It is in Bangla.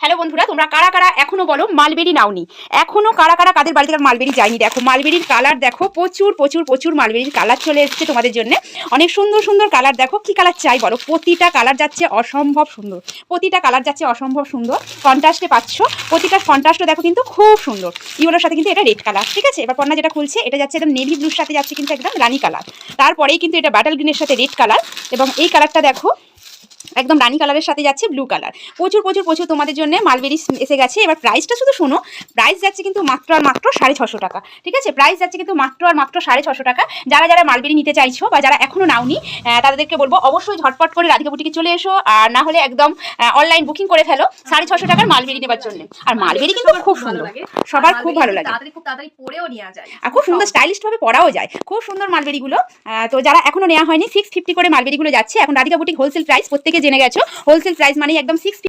হ্যালো বন্ধুরা, তোমরা কারা কারা এখনো বলো মালবেরি নাওনি? এখনো কারা কারা কাদের বাড়ি থেকে মালবেরি যায়নি? দেখো মালবেরির কালার দেখো, প্রচুর প্রচুর প্রচুর মালবেরির কালার চলে এসেছে তোমাদের জন্য। অনেক সুন্দর সুন্দর কালার, দেখো কি কালার চাই বলো। প্রতিটা কালার যাচ্ছে অসম্ভব সুন্দর, প্রতিটা কালার যাচ্ছে অসম্ভব সুন্দর। কন্ট্রাস্টে পাচ্ছ, প্রতিটা কন্ট্রাস্টও দেখো কিন্তু খুব সুন্দর। ইয়েলোর সাথে কিন্তু এটা রেড কালার, ঠিক আছে। এবার পর্ণা যেটা খুলছে এটা যাচ্ছে একদম নেভি ব্লুর সাথে যাচ্ছে কিন্তু একদম রানী কালার। তারপরেই কিন্তু এটা বাটাল গ্রিনের সাথে রেড কালার, এবং এই কালারটা দেখো একদম রানী কালারের সাথে যাচ্ছে ব্লু কালার। প্রচুর প্রচুর প্রচুর তোমাদের জন্য মালবেরি এসে গেছে। এবার প্রাইসটা শুধু শোনো, প্রাইস যাচ্ছে কিন্তু মাত্র আর মাত্র 650 টাকা, ঠিক আছে। প্রাইস যাচ্ছে কিন্তু মাত্র আর মাত্র 650 টাকা। যারা যারা মালবেরি নিতে চাইছো বা যারা এখনো নাওনি তাদেরকে বলবো অবশ্যই ঝটপট করে রাধিকা বুটিকে চলে এসো, আর না হলে একদম অনলাইন বুকিং করে ফেলো 650 টাকার মালবেরি নেবার জন্য। আর মালবেরি কিন্তু খুব সুন্দর, সবার খুব ভালো লাগে, খুব তাড়াতাড়ি পরেও নেওয়া যায় আর খুব সুন্দর স্টাইলিশ ভাবে পরাও যায়, খুব সুন্দর মালবেরিগুলো। তো যারা এখনো নেওয়া হয়নি 650 করে মালবেরিগুলো যাচ্ছে এখন রাধিকা বুটিক হোলসেল প্রাইস, প্রত্যেকে জেনে গেছো হোলসেল প্রাইস মানে একদম 650